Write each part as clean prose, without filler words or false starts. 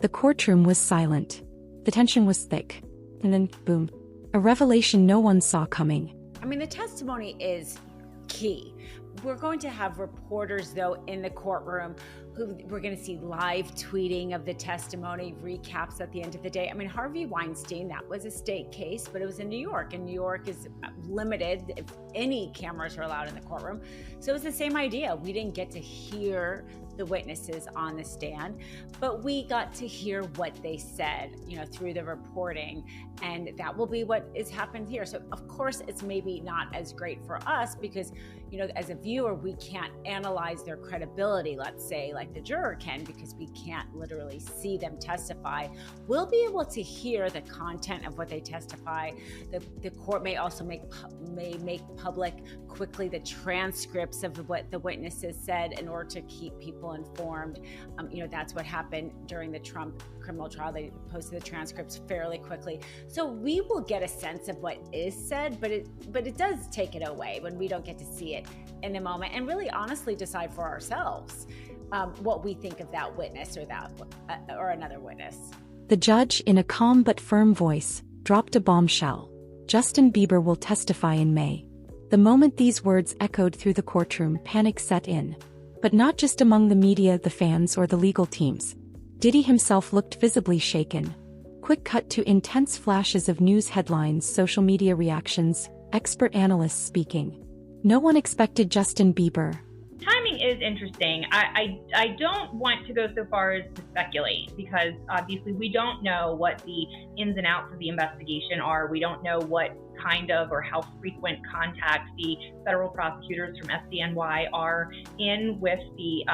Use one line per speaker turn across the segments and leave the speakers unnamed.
The courtroom was silent. The tension was thick. And then, boom, a revelation no one saw coming.
I mean, the testimony is key. We're going to have reporters, though, in the courtroom who we're going to see live tweeting of the testimony, recaps at the end of the day. I mean, Harvey Weinstein, that was a state case, but it was in New York, and New York is limited if any cameras are allowed in the courtroom. So it was the same idea. We didn't get to hear the witnesses on the stand, but we got to hear what they said, through the reporting, and that will be what is happened here. So of course it's maybe not as great for us because, as a viewer, we can't analyze their credibility, let's say, like the juror can, because we can't literally see them testify. We'll be able to hear the content of what they testify. The court may also make public quickly the transcripts of what the witnesses said in order to keep people informed. That's what happened during the Trump criminal trial. They posted the transcripts fairly quickly. So we will get a sense of what is said, but it does take it away when we don't get to see it in the moment and really honestly decide for ourselves what we think of that witness or another witness.
The judge, in a calm but firm voice, dropped a bombshell. Justin Bieber will testify in May. The moment these words echoed through the courtroom, panic set in. But not just among the media, the fans, or the legal teams. Diddy himself looked visibly shaken. Quick cut to intense flashes of news headlines, social media reactions, expert analysts speaking. No one expected Justin Bieber.
Timing is interesting. I don't want to go so far as to speculate because obviously we don't know what the ins and outs of the investigation are. We don't know what kind of or how frequent contact the federal prosecutors from SDNY are in with the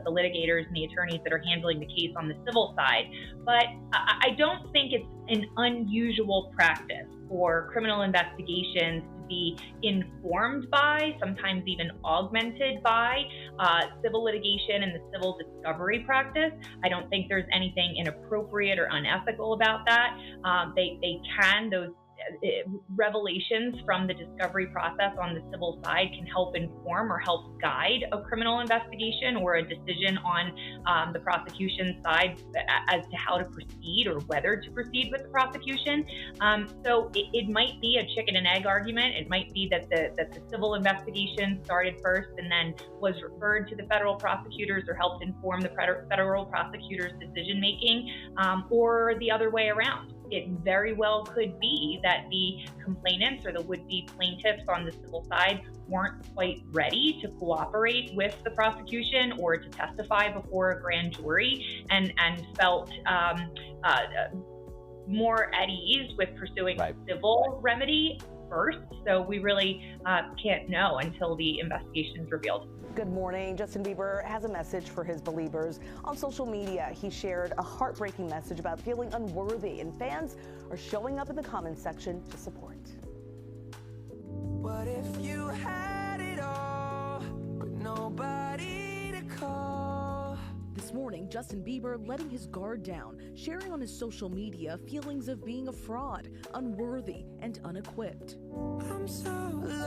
litigators and the attorneys that are handling the case on the civil side. But I don't think it's an unusual practice for criminal investigations to be informed by, sometimes even augmented by, civil litigation and the civil discovery practice. I don't think there's anything inappropriate or unethical about that. Those revelations from the discovery process on the civil side can help inform or help guide a criminal investigation or a decision on the prosecution side as to how to proceed or whether to proceed with the prosecution. So it might be a chicken and egg argument. It might be that the civil investigation started first and then was referred to the federal prosecutors or helped inform the federal prosecutors' decision making, or the other way around. It very well could be that the complainants or the would-be plaintiffs on the civil side weren't quite ready to cooperate with the prosecution or to testify before a grand jury and felt more at ease with pursuing a civil remedy first. So we really can't know until the investigation is revealed.
Good morning. Justin Bieber has a message for his believers. On social media, he shared a heartbreaking message about feeling unworthy, and fans are showing up in the comments section to support.
What if you had it all, but nobody to call?
This morning, Justin Bieber letting his guard down, sharing on his social media feelings of being a fraud, unworthy, and unequipped.
I'm so lonely.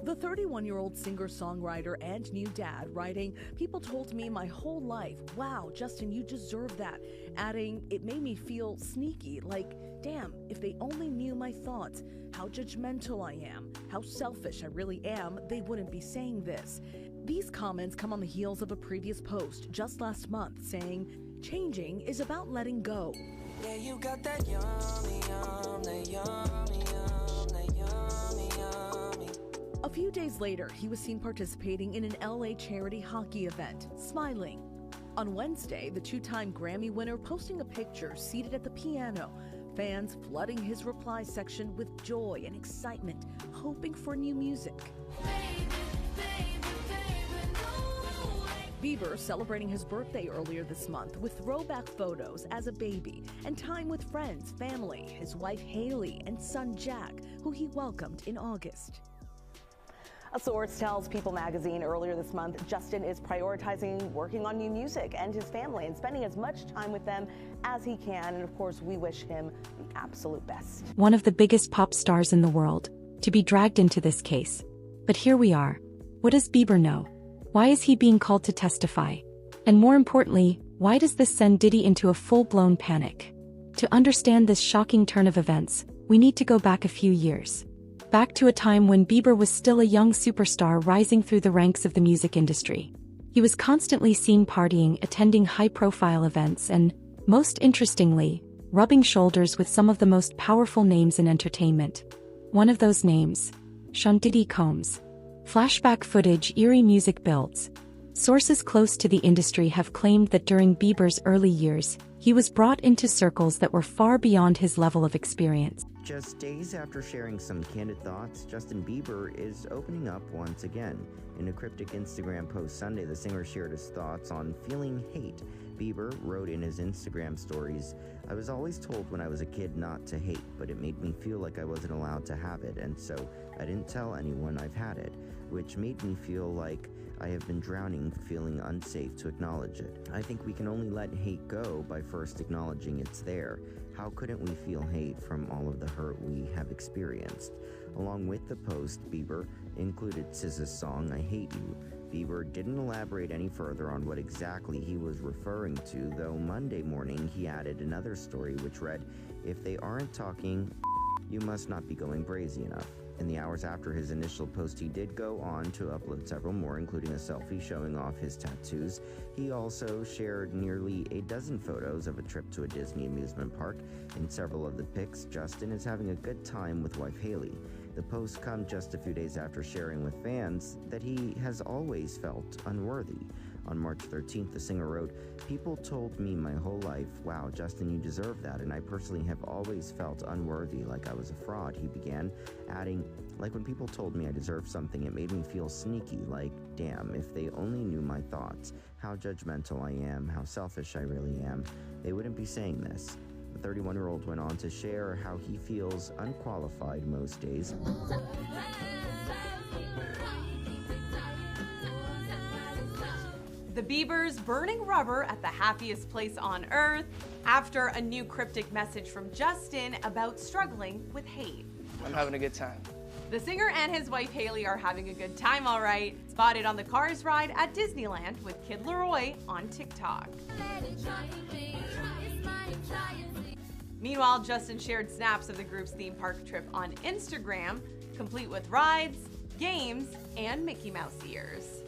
The 31-year-old singer-songwriter and new dad writing, "People told me my whole life, wow, Justin, you deserve that." Adding, "It made me feel sneaky, like, damn, if they only knew my thoughts, how judgmental I am, how selfish I really am, they wouldn't be saying this." These comments come on the heels of a previous post just last month saying, "Changing is about letting go."
Yeah, you got that yummy, that yummy, that yummy, yummy.
A few days later, he was seen participating in an LA charity hockey event, smiling. On Wednesday, the two-time Grammy winner posting a picture seated at the piano, fans flooding his reply section with joy and excitement, hoping for new music. Bieber celebrating his birthday earlier this month with throwback photos as a baby and time with friends, family, his wife Haley, and son Jack, who he welcomed in August.
A source tells People magazine earlier this month Justin is prioritizing working on new music and his family and spending as much time with them as he can. And of course, we wish him the absolute best.
One of the biggest pop stars in the world, to be dragged into this case. But here we are. What does Bieber know? Why is he being called to testify? And more importantly, why does this send Diddy into a full-blown panic? To understand this shocking turn of events, we need to go back a few years. Back to a time when Bieber was still a young superstar rising through the ranks of the music industry. He was constantly seen partying, attending high-profile events, and, most interestingly, rubbing shoulders with some of the most powerful names in entertainment. One of those names, Sean Diddy Combs. Flashback footage, eerie music builds. Sources close to the industry have claimed that during Bieber's early years, he was brought into circles that were far beyond his level of experience.
Just days after sharing some candid thoughts, Justin Bieber is opening up once again. In a cryptic Instagram post Sunday, the singer shared his thoughts on feeling hate. Bieber wrote in his Instagram stories, "I was always told when I was a kid not to hate, but it made me feel like I wasn't allowed to have it, and so I didn't tell anyone I've had it, which made me feel like I have been drowning, feeling unsafe to acknowledge it. I think we can only let hate go by first acknowledging it's there. How couldn't we feel hate from all of the hurt we have experienced?" Along with the post, Bieber included SZA's song, "I Hate You." Bieber didn't elaborate any further on what exactly he was referring to, though Monday morning he added another story which read, "If they aren't talking, you must not be going brazy enough." In the hours after his initial post, he did go on to upload several more, including a selfie showing off his tattoos. He also shared nearly a dozen photos of a trip to a Disney amusement park. In several of the pics, Justin is having a good time with wife Haley. The posts come just a few days after sharing with fans that he has always felt unworthy. On March 13th, the singer wrote, "People told me my whole life, 'Wow, Justin, you deserve that,' and I personally have always felt unworthy, like I was a fraud," he began, adding, "Like when people told me I deserved something, it made me feel sneaky, like, damn, if they only knew my thoughts, how judgmental I am, how selfish I really am, they wouldn't be saying this." The 31-year-old went on to share how he feels unqualified most days.
The Biebers burning rubber at the happiest place on earth after a new cryptic message from Justin about struggling with hate.
I'm having a good time.
The singer and his wife Haley are having a good time, all right. Spotted on the Cars ride at Disneyland with Kid Leroy on TikTok. Meanwhile, Justin shared snaps of the group's theme park trip on Instagram, complete with rides, games, and Mickey Mouse ears.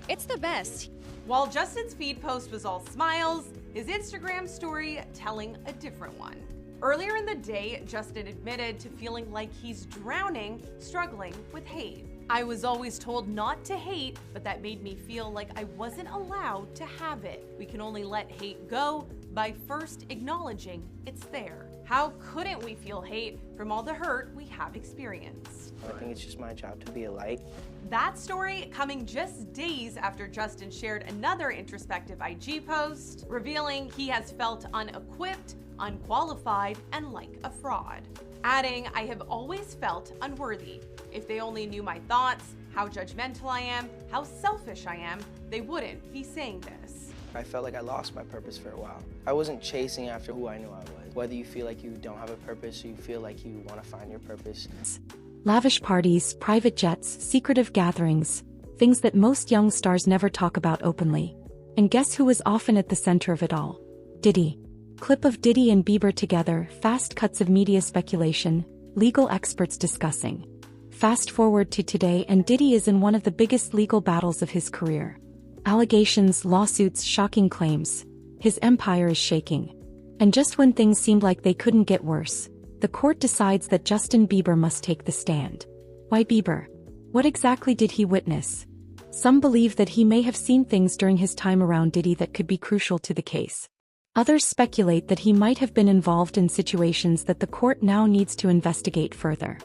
It's the best.
While Justin's feed post was all smiles, his Instagram story telling a different one. Earlier in the day, Justin admitted to feeling like he's drowning, struggling with hate. "I was always told not to hate, but that made me feel like I wasn't allowed to have it. We can only let hate go by first acknowledging it's there. How couldn't we feel hate from all the hurt we have experienced?"
I think it's just my job to be a light.
That story coming just days after Justin shared another introspective IG post, revealing he has felt unequipped, unqualified, and like a fraud. Adding, "I have always felt unworthy. If they only knew my thoughts, how judgmental I am, how selfish I am, they wouldn't be saying this."
I felt like I lost my purpose for a while. I wasn't chasing after who I knew I was. Whether you feel like you don't have a purpose or you feel like you want to find your purpose.
Lavish parties, private jets, secretive gatherings, things that most young stars never talk about openly. And guess who was often at the center of it all? Diddy. Clip of Diddy and Bieber together, fast cuts of media speculation, legal experts discussing. Fast forward to today and Diddy is in one of the biggest legal battles of his career. Allegations, lawsuits, shocking claims. His empire is shaking. And just when things seemed like they couldn't get worse, the court decides that Justin Bieber must take the stand. Why Bieber? What exactly did he witness? Some believe that he may have seen things during his time around Diddy that could be crucial to the case. Others speculate that he might have been involved in situations that the court now needs to investigate further.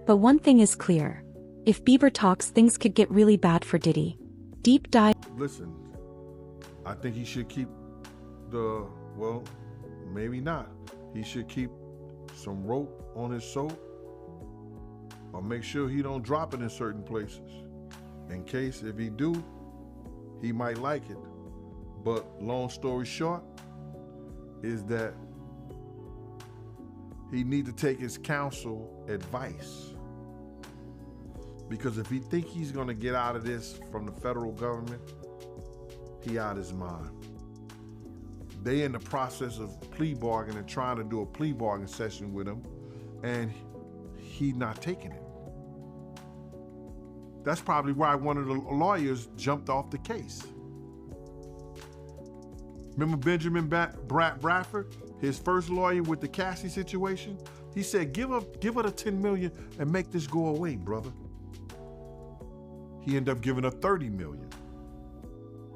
But one thing is clear. If Bieber talks, things could get really bad for Diddy. Deep dive.
Listen, I think he should keep well, maybe not. He should keep some rope on his soap or make sure he don't drop it in certain places. In case if he do, he might like it. But long story short is that he need to take his counsel advice. Because if he think he's gonna get out of this from the federal government, he out his mind. They in the process of plea bargaining, trying to do a plea bargain session with him, and he not taking it. That's probably why one of the lawyers jumped off the case. Remember Benjamin Bradford, his first lawyer with the Cassie situation? He said, give her the 10 million and make this go away, brother. He ended up giving her 30 million.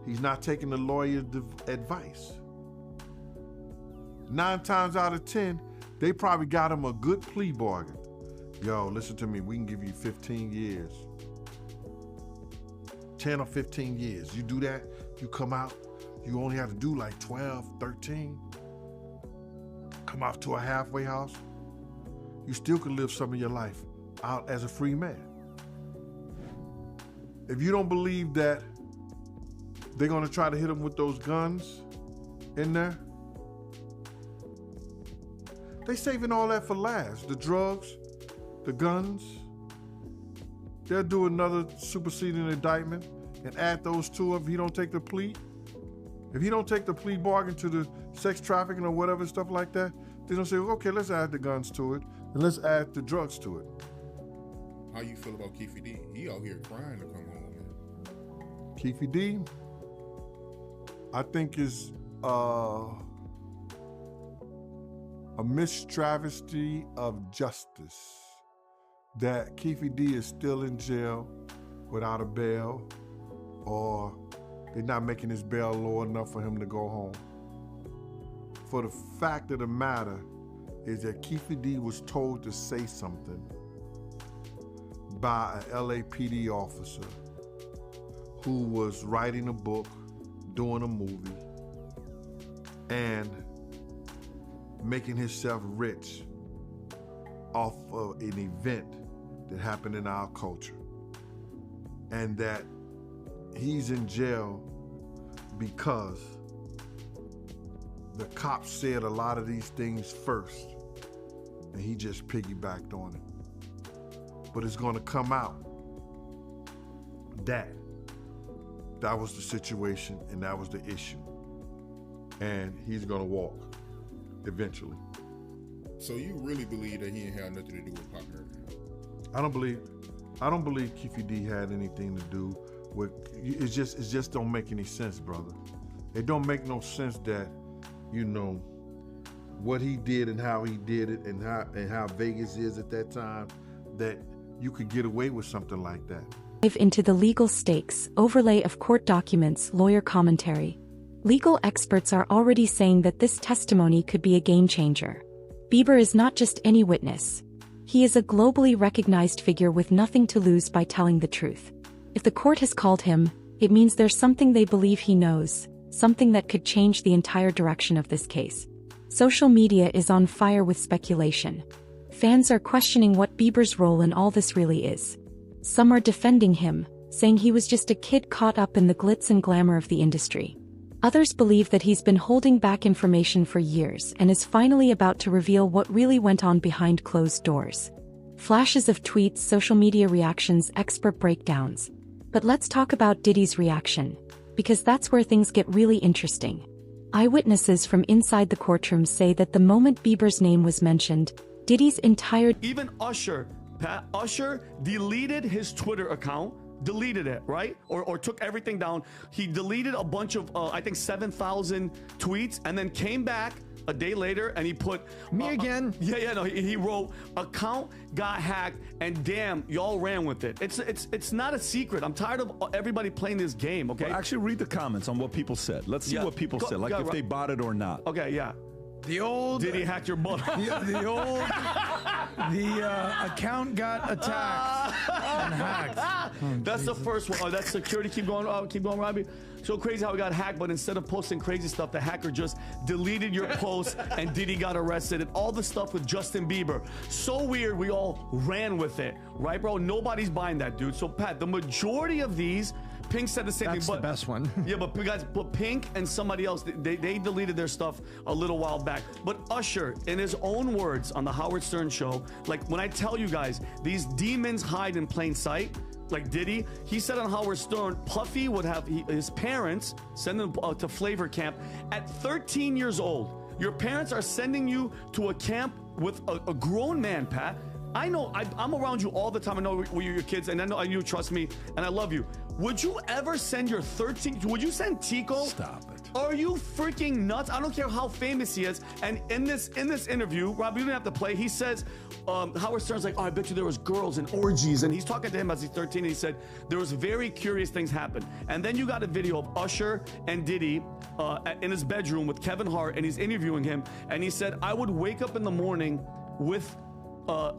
He's not taking the lawyer's advice. 9 times out of 10, they probably got him a good plea bargain. Yo, listen to me, we can give you 15 years. 10 or 15 years. You do that, you come out, you only have to do like 12, 13. Come out to a halfway house. You still can live some of your life out as a free man. If you don't believe that they're gonna try to hit him with those guns in there, they saving all that for last. The drugs, the guns. They'll do another superseding indictment and add those two up if he don't take the plea. If he don't take the plea bargain to the sex trafficking or whatever, stuff like that, they're gonna say, okay, let's add the guns to it and let's add the drugs to it.
How you feel about Keefe D? He out here crying to come home, man.
Keefe D, I think is a mistravesty of justice that Keefe D is still in jail without a bail, or they're not making his bail low enough for him to go home. For the fact of the matter is that Keefe D was told to say something by an LAPD officer who was writing a book, doing a movie, and making himself rich off of an event that happened in our culture. And that he's in jail because the cops said a lot of these things first, and he just piggybacked on it. But it's gonna come out that was the situation and that was the issue. And he's gonna walk eventually.
So you really believe that he ain't had nothing to do with Pop murder?
I don't believe Keefe D had anything to do with, it just don't make any sense, brother. It don't make no sense that, you know, what he did and how he did it and how Vegas is at that time, that you could get away with something like that.
Dive into the legal stakes, overlay of court documents, lawyer commentary. Legal experts are already saying that this testimony could be a game changer. Bieber is not just any witness. He is a globally recognized figure with nothing to lose by telling the truth. If the court has called him, it means there's something they believe he knows, something that could change the entire direction of this case. Social media is on fire with speculation. Fans are questioning what Bieber's role in all this really is. Some are defending him, saying he was just a kid caught up in the glitz and glamour of the industry. Others believe that he's been holding back information for years and is finally about to reveal what really went on behind closed doors. Flashes of tweets, social media reactions, expert breakdowns. But let's talk about Diddy's reaction, because that's where things get really interesting. Eyewitnesses from inside the courtroom say that the moment Bieber's name was mentioned, Diddy's entire...
Even Usher deleted his Twitter account, deleted it, right? Or took everything down. He deleted a bunch of, I think 7,000 tweets, and then came back a day later and he put...
Me again?
He wrote, account got hacked, and damn, y'all ran with it. It's not a secret. I'm tired of everybody playing this game, okay?
Well, actually read the comments on what people said. Let's see what people said, like if they bought it or not.
Okay, yeah.
The old...
Diddy hacked your butt.
The account got attacked and hacked.
That's the first one. Oh, that's security. Keep going, Robbie. So crazy how it got hacked, but instead of posting crazy stuff, the hacker just deleted your post and Diddy got arrested, and all the stuff with Justin Bieber. So weird, we all ran with it, right, bro? Nobody's buying that, dude. So, Pat, the majority of these Pink said the same
That's
thing.
the best one.
Yeah, but guys, but Pink and somebody else, they deleted their stuff a little while back. But Usher, in his own words on the Howard Stern show, like when I tell you guys, these demons hide in plain sight. Like Diddy, he said on Howard Stern, Puffy would have his parents send him to flavor camp at 13 years old. Your parents are sending you to a camp with a grown man, Pat. I know, I'm around you all the time. I know you're your kids, and I know you trust me, and I love you. Would you ever send your 13, would you send Tico?
Stop it.
Are you freaking nuts? I don't care how famous he is. And in this interview, Rob, you don't have to play. He says, Howard Stern's like, oh, I bet you there was girls and orgies. And he's talking to him as he's 13, and he said, there was very curious things happen. And then you got a video of Usher and Diddy in his bedroom with Kevin Hart, and he's interviewing him. And he said, I would wake up in the morning with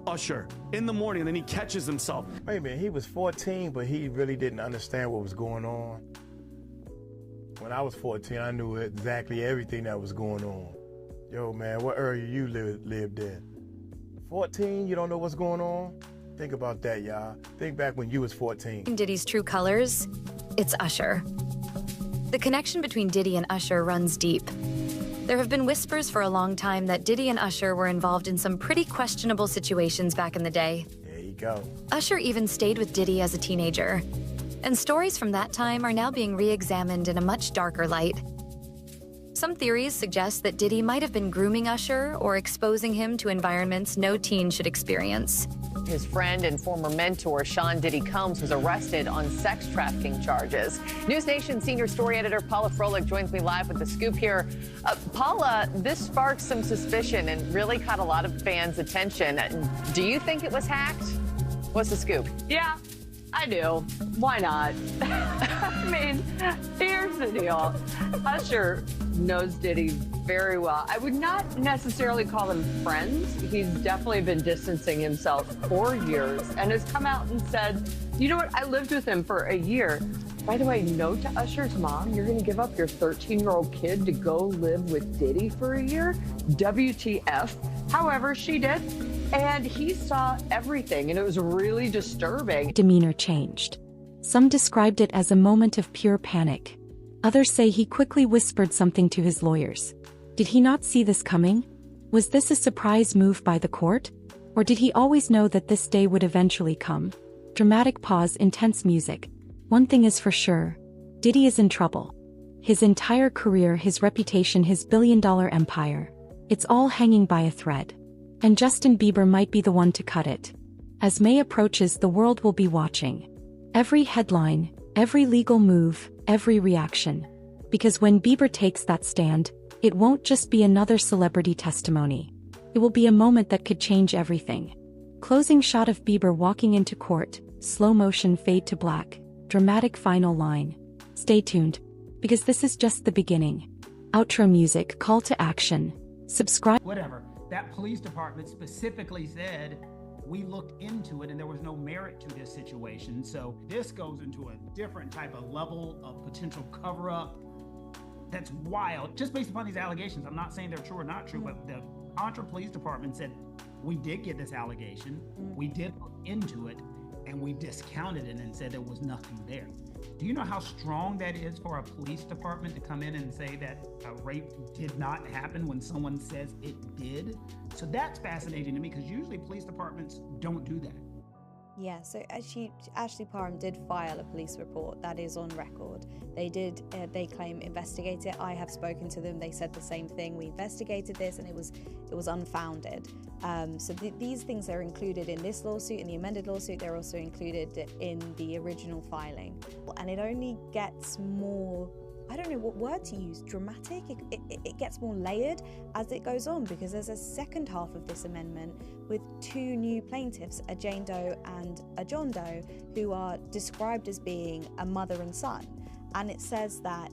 Usher in the morning, and then he catches himself.
Wait a minute, he was 14, but he really didn't understand what was going on. When I was 14, I knew exactly everything that was going on. Yo, man, what area you lived in? 14, you don't know what's going on? Think about that, y'all. Think back when you was 14.
Diddy's true colors, it's Usher. The connection between Diddy and Usher runs deep. There have been whispers for a long time that Diddy and Usher were involved in some pretty questionable situations back in the day.
There you go.
Usher even stayed with Diddy as a teenager. And stories from that time are now being re-examined in a much darker light. Some theories suggest that Diddy might have been grooming Usher or exposing him to environments no teen should experience.
His friend and former mentor, Sean Diddy Combs, was arrested on sex trafficking charges. News Nation senior story editor Paula Froelich joins me live with the scoop here. Paula, this sparked some suspicion and really caught a lot of fans' attention. Do you think it was hacked? What's the scoop?
Yeah, I do. Why not? I mean, here's the deal. Usher knows Diddy very well. I would not necessarily call them friends. He's definitely been distancing himself for years and has come out and said, you know what, I lived with him for a year. By the way, note to Usher's mom, you're going to give up your 13-year-old kid to go live with Diddy for a year? WTF. However, she did. And he saw everything, and it was really disturbing.
Demeanor changed. Some described it as a moment of pure panic. Others say he quickly whispered something to his lawyers. Did he not see this coming? Was this a surprise move by the court? Or did he always know that this day would eventually come? Dramatic pause, intense music. One thing is for sure. Diddy is in trouble. His entire career, his reputation, his billion-dollar empire. It's all hanging by a thread. And Justin Bieber might be the one to cut it. As May approaches, the world will be watching. Every headline, every legal move, every reaction. Because when Bieber takes that stand, it won't just be another celebrity testimony. It will be a moment that could change everything. Closing shot of Bieber walking into court, slow motion fade to black, dramatic final line. Stay tuned, because this is just the beginning. Outro music, call to action. Subscribe.
Whatever. That police department specifically said, we looked into it and there was no merit to this situation. So this goes into a different type of level of potential cover-up. That's wild. Just based upon these allegations, I'm not saying they're true or not true, but the Contra Police Department said, we did get this allegation, we did look into it, and we discounted it and said there was nothing there. Do you know how strong that is for a police department to come in and say that a rape did not happen when someone says it did? So that's fascinating to me, because usually police departments don't do that.
Yeah, so Ashley Parham did file a police report. That is on record. They claim investigate it. I have spoken to them. They said the same thing. We investigated this and it was unfounded. So these things are included in this lawsuit, in the amended lawsuit. They're also included in the original filing. And it only gets more, I don't know what word to use, dramatic. It gets more layered as it goes on, because there's a second half of this amendment with two new plaintiffs, a Jane Doe and a John Doe, who are described as being a mother and son. And it says that,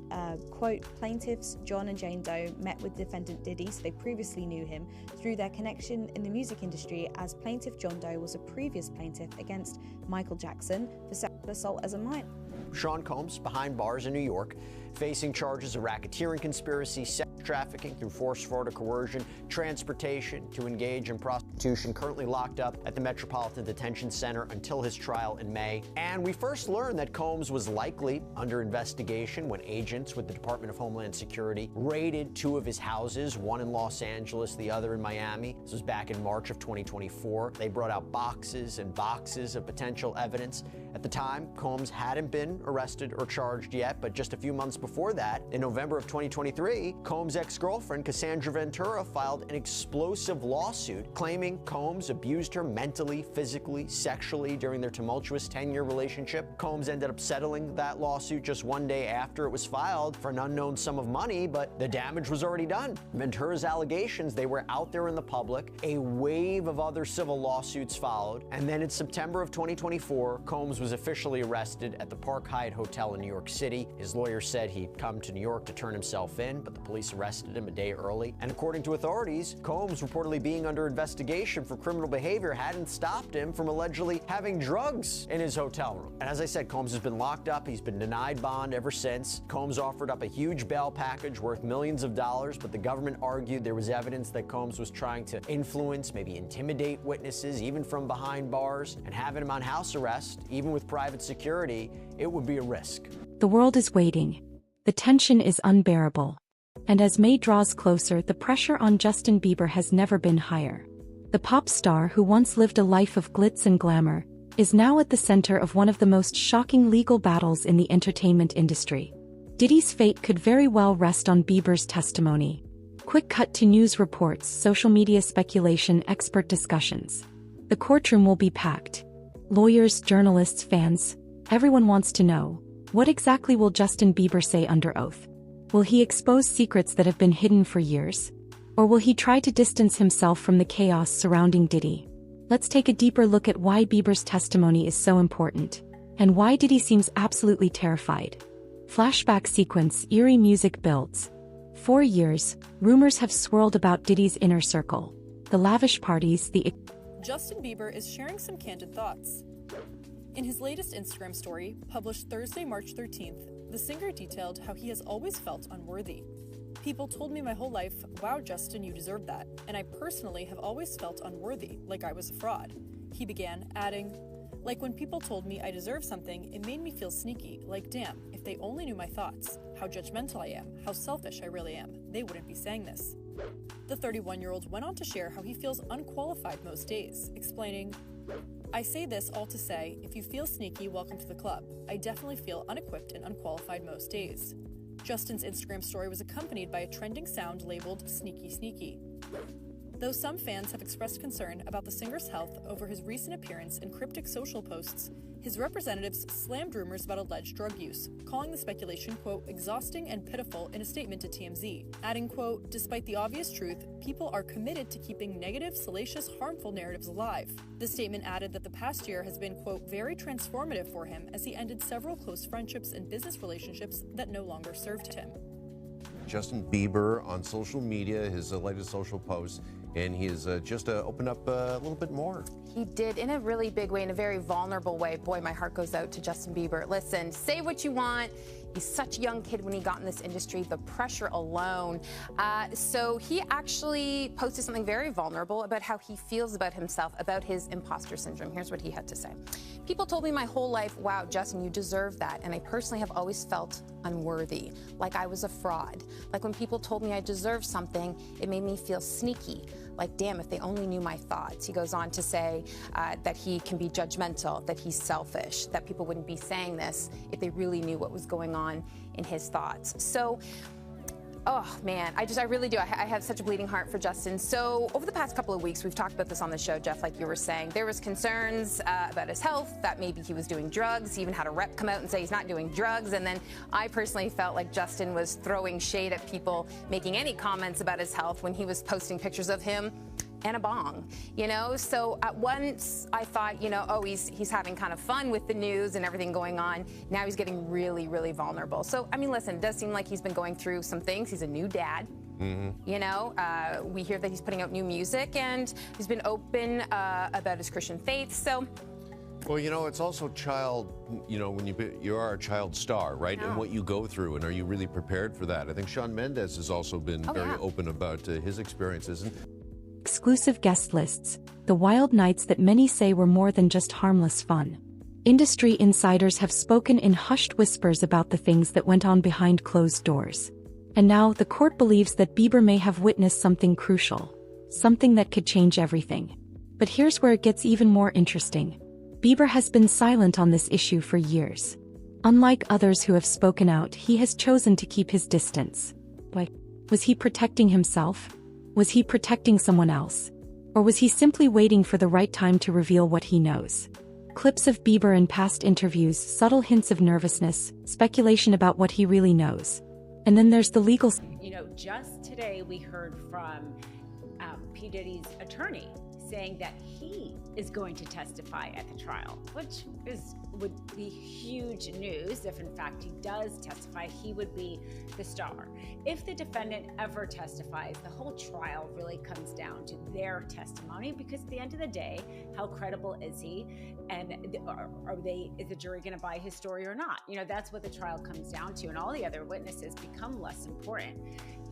quote, plaintiffs John and Jane Doe met with defendant Diddy, so they previously knew him, through their connection in the music industry, as plaintiff John Doe was a previous plaintiff against Michael Jackson for sexual assault as a minor.
Sean Combs behind bars in New York, facing charges of racketeering conspiracy, sex trafficking through force, fraud, or coercion, transportation to engage in prostitution, currently locked up at the Metropolitan Detention Center until his trial in May. And we first learned that Combs was likely under investigation when agents with the Department of Homeland Security raided 2 of his houses, one in Los Angeles, the other in Miami. This was back in March of 2024. They brought out boxes and boxes of potential evidence. At the time, Combs hadn't been arrested or charged yet, but just a few months before that, in November of 2023, Combs' ex-girlfriend, Cassandra Ventura, filed an explosive lawsuit claiming Combs abused her mentally, physically, sexually during their tumultuous 10-year relationship. Combs ended up settling that lawsuit just one day after it was filed for an unknown sum of money, but the damage was already done. Ventura's allegations, they were out there in the public. A wave of other civil lawsuits followed, and then in September of 2024, Combs was officially arrested at the Park Hyatt Hotel in New York City. His lawyer said he'd come to New York to turn himself in, but the police arrested him a day early. And according to authorities, Combs, reportedly being under investigation for criminal behavior, hadn't stopped him from allegedly having drugs in his hotel room. And as I said, Combs has been locked up. He's been denied bond ever since. Combs offered up a huge bail package worth millions of dollars, but the government argued there was evidence that Combs was trying to influence, maybe intimidate witnesses, even from behind bars, and having him on house arrest, even with private security, it would be a risk.
The world is waiting. The tension is unbearable. And as May draws closer, the pressure on Justin Bieber has never been higher. The pop star, who once lived a life of glitz and glamour, is now at the center of one of the most shocking legal battles in the entertainment industry. Diddy's fate could very well rest on Bieber's testimony. Quick cut to news reports, social media speculation, expert discussions. The courtroom will be packed. Lawyers, journalists, fans, everyone wants to know, what exactly will Justin Bieber say under oath? Will he expose secrets that have been hidden for years? Or will he try to distance himself from the chaos surrounding Diddy? Let's take a deeper look at why Bieber's testimony is so important, and why Diddy seems absolutely terrified. Flashback sequence, eerie music builds. For years, rumors have swirled about Diddy's inner circle. The lavish parties, the...
Justin Bieber is sharing some candid thoughts. In his latest Instagram story, published Thursday, March 13th, the singer detailed how he has always felt unworthy. People told me my whole life, wow, Justin, you deserve that. And I personally have always felt unworthy, like I was a fraud. He began, adding, like when people told me I deserve something, it made me feel sneaky, like damn, if they only knew my thoughts, how judgmental I am, how selfish I really am, they wouldn't be saying this. The 31-year-old went on to share how he feels unqualified most days, explaining, I say this all to say, if you feel sneaky, welcome to the club. I definitely feel unequipped and unqualified most days. Justin's Instagram story was accompanied by a trending sound labeled Sneaky Sneaky. Though some fans have expressed concern about the singer's health over his recent appearance in cryptic social posts, his representatives slammed rumors about alleged drug use, calling the speculation, quote, exhausting and pitiful in a statement to TMZ, adding, quote, despite the obvious truth, people are committed to keeping negative, salacious, harmful narratives alive. The statement added that the past year has been, quote, very transformative for him as he ended several close friendships and business relationships that no longer served him.
Justin Bieber on social media, his latest social post, and he has just opened up a little bit more.
He did in a really big way, in a very vulnerable way. Boy, my heart goes out to Justin Bieber. Listen, say what you want. He's such a young kid when he got in this industry, the pressure alone. So he actually posted something very vulnerable about how he feels about himself, about his imposter syndrome. Here's what he had to say. People told me my whole life, wow, Justin, you deserve that. And I personally have always felt unworthy, like I was a fraud. Like when people told me I deserved something, it made me feel sneaky. Like, damn, if they only knew my thoughts. He goes on to say that he can be judgmental, that he's selfish, that people wouldn't be saying this if they really knew what was going on in his thoughts. So, oh man, I really do. I have such a bleeding heart for Justin. So over the past couple of weeks, we've talked about this on the show, Jeff, like you were saying. There was concerns about his health, that maybe he was doing drugs. He even had a rep come out and say he's not doing drugs. And then I personally felt like Justin was throwing shade at people making any comments about his health when he was posting pictures of him and a bong, you know? So at once I thought, you know, oh, he's having kind of fun with the news and everything going on. Now he's getting really, really vulnerable. So, I mean, listen, it does seem like he's been going through some things. He's a new dad. You know, we hear that he's putting out new music and he's been open about his Christian faith. So
Well, you know, it's also child, you know, when you are a child star, right?
Yeah.
And what you go through, and are you really prepared for that? I think Shawn Mendes has also been very open about his experiences.
Exclusive guest lists, the wild nights that many say were more than just harmless fun. Industry insiders have spoken in hushed whispers about the things that went on behind closed doors. And now, the court believes that Bieber may have witnessed something crucial, something that could change everything. But here's where it gets even more interesting. Bieber has been silent on this issue for years. Unlike others who have spoken out, he has chosen to keep his distance. Why? Was he protecting himself? Was he protecting someone else? Or was he simply waiting for the right time to reveal what he knows? Clips of Bieber in past interviews, subtle hints of nervousness, speculation about what he really knows. And then there's the legal...
You know, just today we heard from P. Diddy's attorney saying that he is going to testify at the trial, which would be huge news. If in fact he does testify, he would be the star. If the defendant ever testifies, the whole trial really comes down to their testimony, because at the end of the day, how credible is he, and is the jury going to buy his story or not? You know, that's what the trial comes down to, and all the other witnesses become less important.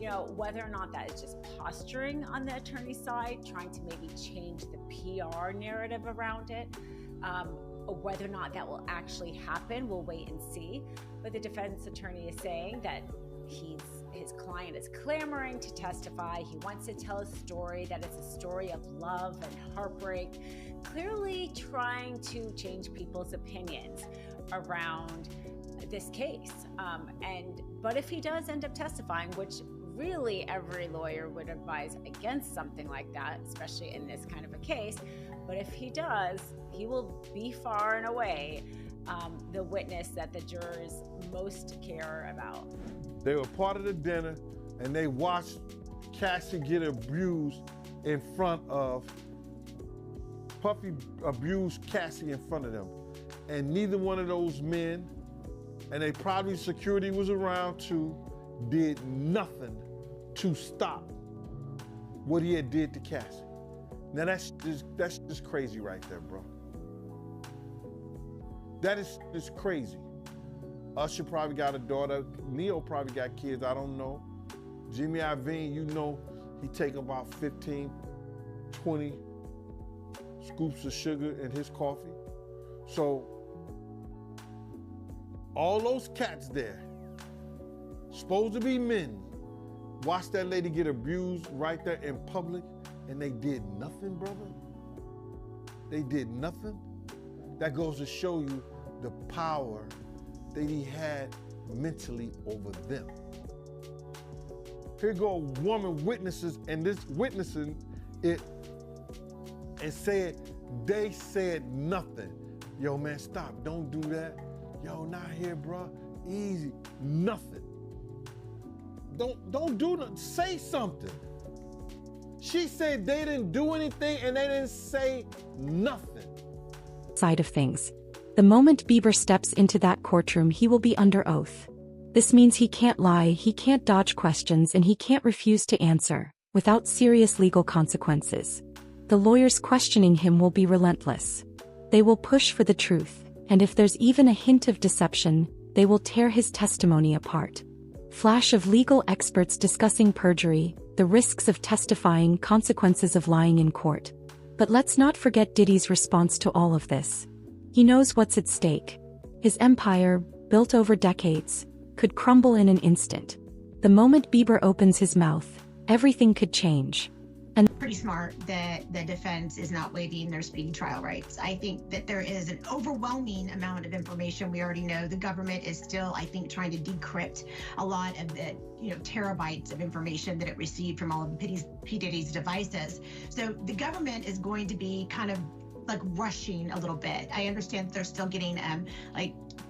You know, whether or not that is just posturing on the attorney's side, trying to maybe change the PR narrative around it, or whether or not that will actually happen, we'll wait and see. But the defense attorney is saying that his client is clamoring to testify. He wants to tell a story that is a story of love and heartbreak, clearly trying to change people's opinions around this case. But if he does end up testifying, which really every lawyer would advise against something like that, especially in this kind of a case, but if he does, he will be far and away the witness that the jurors most care about.
They were part of the dinner, and they watched Cassie get abused in front of, Puffy abused Cassie in front of them. And neither one of those men, and they probably security was around too, did nothing to stop what he had did to Cassie. Now that's just crazy right there, bro. That is just crazy. Usher probably got a daughter. Neo probably got kids, I don't know. Jimmy Iovine, you know, he take about 15, 20 scoops of sugar in his coffee. So all those cats there, supposed to be men, watched that lady get abused right there in public, and they did nothing, brother. They did nothing. That goes to show you the power that he had mentally over them. Here go a woman witnesses, and this witnessing it, and said, they said nothing. Yo, man, stop, don't do that. Yo, not here, bro, easy, nothing. Don't do nothing, say something. She said they didn't do anything and they didn't say nothing.
Side of things. The moment Bieber steps into that courtroom, he will be under oath. This means he can't lie, he can't dodge questions, and he can't refuse to answer, without serious legal consequences. The lawyers questioning him will be relentless. They will push for the truth, and if there's even a hint of deception, they will tear his testimony apart. Flash of legal experts discussing perjury, the risks of testifying, consequences of lying in court. But let's not forget Diddy's response to all of this. He knows what's at stake. His empire, built over decades, could crumble in an instant. The moment Bieber opens his mouth, everything could change. And
pretty smart that the defense is not waiving their speedy trial rights. I think that there is an overwhelming amount of information we already know. The government is still, I think, trying to decrypt a lot of the, terabytes of information that it received from all of P. Diddy's devices. So the government is going to be kind of like rushing a little bit. I understand that they're still getting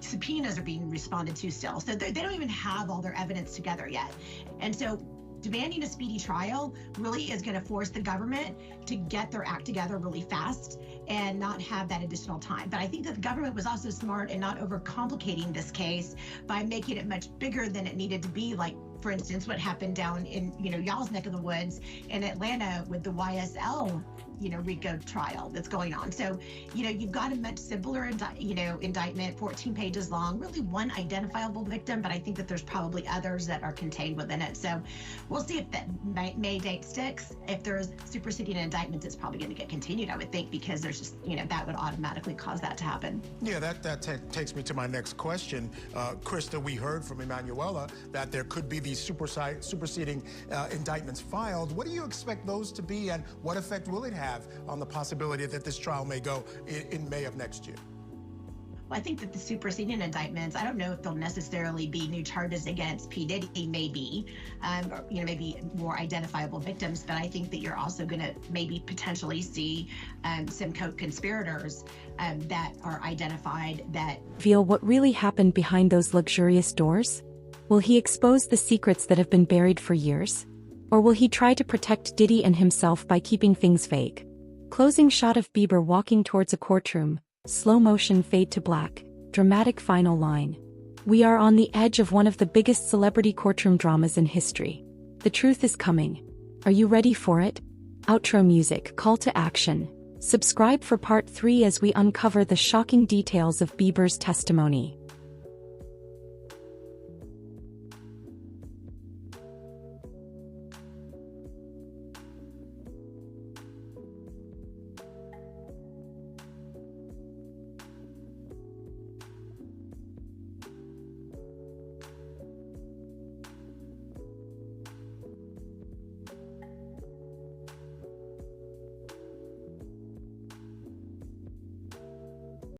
subpoenas are being responded to still. So they don't even have all their evidence together yet. And so demanding a speedy trial really is going to force the government to get their act together really fast and not have that additional time. But I think that the government was also smart in not overcomplicating this case by making it much bigger than it needed to be. Like, for instance, what happened down in, y'all's neck of the woods in Atlanta with the YSL RICO trial that's going on. So, you've got a much simpler, indictment, 14 pages long, really one identifiable victim, but I think that there's probably others that are contained within it. So we'll see if that May date sticks. If there's superseding indictments, it's probably going to get continued, I would think, because there's just, that would automatically cause that to happen.
Yeah, that takes me to my next question. Krista, we heard from Emanuela that there could be these superseding indictments filed. What do you expect those to be, and what effect will it have on the possibility that this trial may go in May of next year?
Well, I think that the superseding indictments, I don't know if they'll necessarily be new charges against P. Diddy, maybe, or, maybe more identifiable victims, but I think that you're also going to maybe potentially see some co-conspirators that are identified that
reveal what really happened behind those luxurious doors? Will he expose the secrets that have been buried for years? Or will he try to protect Diddy and himself by keeping things vague? Closing shot of Bieber walking towards a courtroom. Slow motion fade to black, dramatic final line. We are on the edge of one of the biggest celebrity courtroom dramas in history. The truth is coming. Are you ready for it? Outro music, call to action. Subscribe for part 3 as we uncover the shocking details of Bieber's testimony.